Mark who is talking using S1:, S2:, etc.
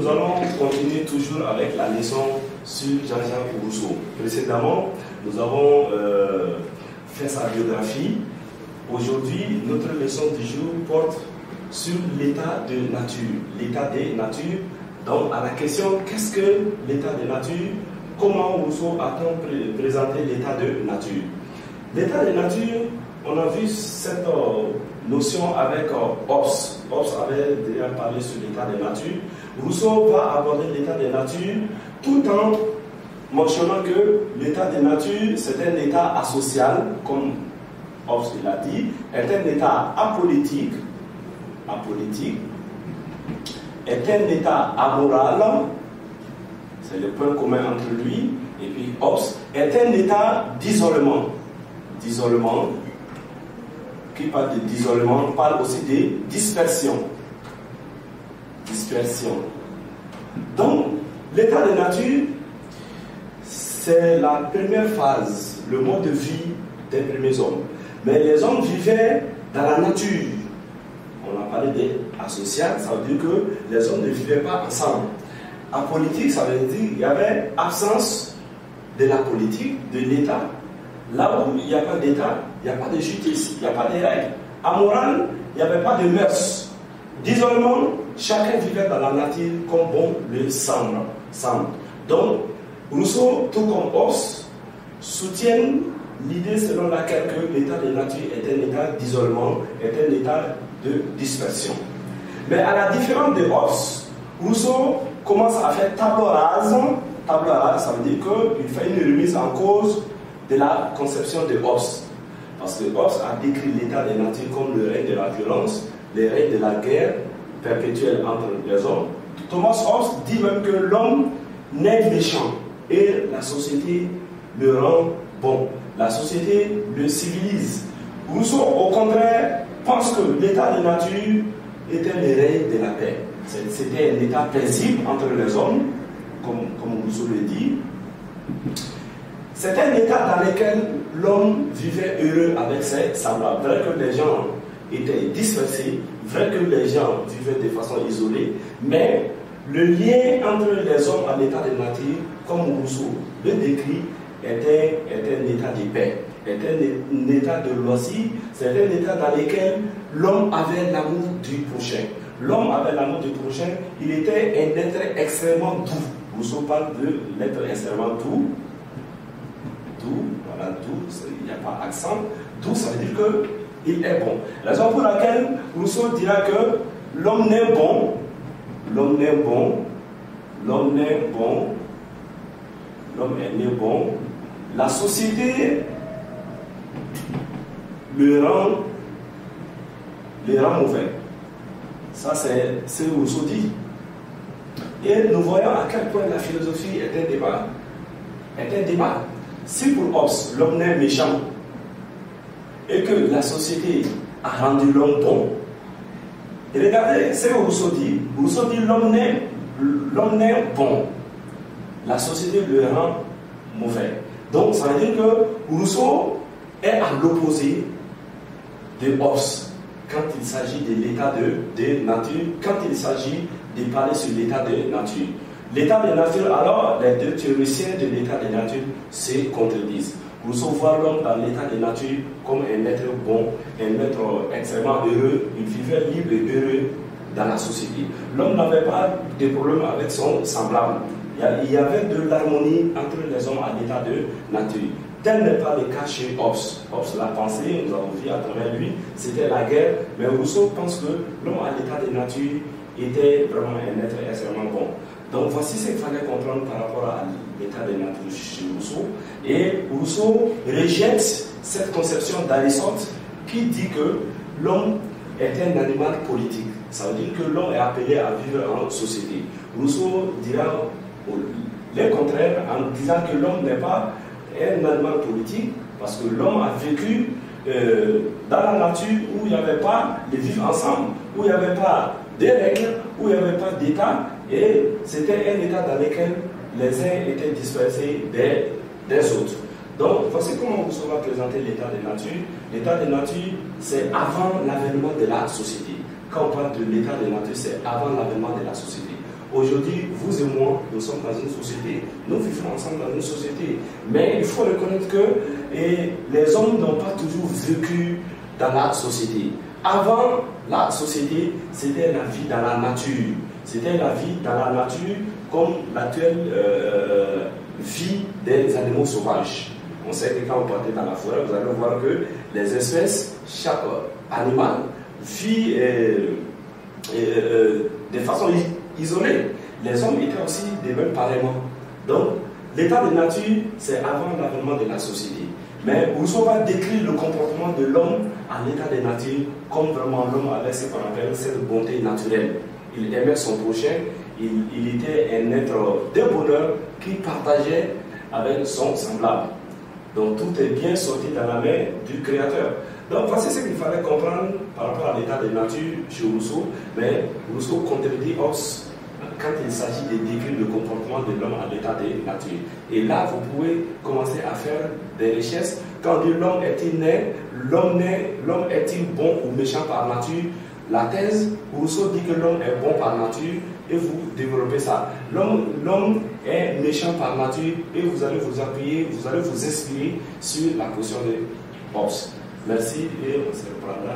S1: nous allons continuer toujours avec la leçon sur Jean-Jacques Rousseau. Précédemment, nous avons fait sa biographie. Aujourd'hui, notre leçon du jour porte sur l'état de nature. L'état des natures. Donc, à la question, qu'est-ce que l'état de nature? Comment Rousseau a-t-on présenté l'état de nature? L'état de nature, on a vu cette notion avec Hobbes. Hobbes avait déjà parlé sur l'état de nature. Rousseau va aborder l'état de nature tout en mentionnant que l'état de nature, c'est un état asocial, comme Hobbes l'a dit, est un état apolitique, est un état amoral, c'est le point commun entre lui et puis Hobbes, est un état d'isolement. Qui parle d'isolement, parle aussi de dispersion. Donc, l'état de nature, c'est la première phase, le mode de vie des premiers hommes. Mais les hommes vivaient dans la nature. On a parlé d'asocial, ça veut dire que les hommes ne vivaient pas ensemble. Apolitique, ça veut dire qu'il y avait absence de la politique, de l'État. Là où il n'y a pas d'État, il n'y a pas de justice, il n'y a pas de règles. Amoral, il n'y avait pas de mœurs. D'isolement, chacun vivait dans la nature comme bon le semble. Donc, Rousseau, tout comme Hobbes, soutiennent l'idée selon laquelle l'état de nature est un état d'isolement, est un état de dispersion. Mais à la différence de Hobbes, Rousseau commence à faire table rase. Table rase, ça veut dire qu'il fait une remise en cause de la conception de Hobbes. Parce que Hobbes a décrit l'état de nature comme le règne de la violence, le règne de la guerre perpétuelle entre les hommes. Thomas Hobbes dit même que l'homme naît méchant et la société le rend bon. La société le civilise. Rousseau, au contraire, pense que l'état de nature était le règne de la paix. C'était un état paisible entre les hommes, comme Rousseau le dit. C'est un état dans lequel l'homme vivait heureux avec ses semblables. Vrai que les gens étaient dispersés, vrai que les gens vivaient de façon isolée, mais le lien entre les hommes à l'état de nature, comme Rousseau le décrit, était un état de paix, était un état de loisir, c'est un état dans lequel l'homme avait l'amour du prochain. L'homme avait l'amour du prochain, il était un être extrêmement doux. Rousseau parle de l'être extrêmement doux. Voilà, doux, il n'y a pas accent. Doux, ça veut dire qu'il est bon. La raison pour laquelle Rousseau dira que l'homme n'est bon, l'homme est né bon, la société le rend mauvais. Ça, c'est ce que Rousseau dit. Et nous voyons à quel point la philosophie est un débat. Si pour Hobbes, l'homme est méchant et que la société a rendu l'homme bon, et regardez ce que Rousseau dit. Rousseau dit l'homme est bon, la société le rend mauvais. Donc ça veut dire que Rousseau est à l'opposé de Hobbes quand il s'agit de l'état de nature, quand il s'agit de parler sur l'état de nature. L'état de nature, alors les deux théoriciens de l'état de nature se contredisent. Rousseau voit l'homme dans l'état de nature comme un être bon, un être extrêmement heureux, il vivait libre et heureux dans la société. L'homme n'avait pas de problème avec son semblable. Il y avait de l'harmonie entre les hommes à l'état de nature. Tel n'est pas le cas chez Hobbes. Hobbes l'a pensé, nous avons vu à travers lui, c'était la guerre, mais Rousseau pense que l'homme à l'état de nature était vraiment un être extrêmement bon. Donc voici ce qu'il fallait comprendre par rapport à l'état de nature chez Rousseau. Et Rousseau rejette cette conception d'Aristote qui dit que l'homme est un animal politique. Ça veut dire que l'homme est appelé à vivre en société. Rousseau dira le contraire en disant que l'homme n'est pas un animal politique parce que l'homme a vécu dans la nature où il n'y avait pas de vivre ensemble, où il n'y avait pas de règles, où il n'y avait pas d'État. Et c'était un état dans lequel les uns étaient dispersés des autres. Donc, voici comment Rousseau va présenter l'état de nature. L'état de nature, c'est avant l'avènement de la société. Quand on parle de l'état de nature, c'est avant l'avènement de la société. Aujourd'hui, vous et moi, nous sommes dans une société, nous vivons ensemble dans une société. Mais il faut reconnaître que les hommes n'ont pas toujours vécu dans la société. Avant la société, c'était la vie dans la nature. C'était la vie dans la nature comme l'actuelle vie des animaux sauvages. On sait que quand vous partez dans la forêt, vous allez voir que les espèces, chaque animal vit de façon isolée. Les hommes étaient aussi des mêmes pareillement. Donc, l'état de nature, c'est avant l'avènement de la société. Mais Rousseau va décrire le comportement de l'homme à l'état de nature comme vraiment l'homme avait ce qu'on appelle cette bonté naturelle. Il aimait son prochain, il était un être de bonheur qui partageait avec son semblable. Donc tout est bien sorti dans la main du Créateur. Donc voici ce qu'il fallait comprendre par rapport à l'état de nature chez Rousseau. Mais Rousseau contredit Hobbes quand il s'agit de décrire le comportement de l'homme à l'état de nature. Et là, vous pouvez commencer à faire des recherches. Quand on dit l'homme est-il né, l'homme est-il bon ou méchant par nature? La thèse, Rousseau dit que l'homme est bon par nature et vous développez ça. L'homme est méchant par nature et vous allez vous appuyer, vous allez vous inspirer sur la position de Hobbes. Merci et on se reprendra.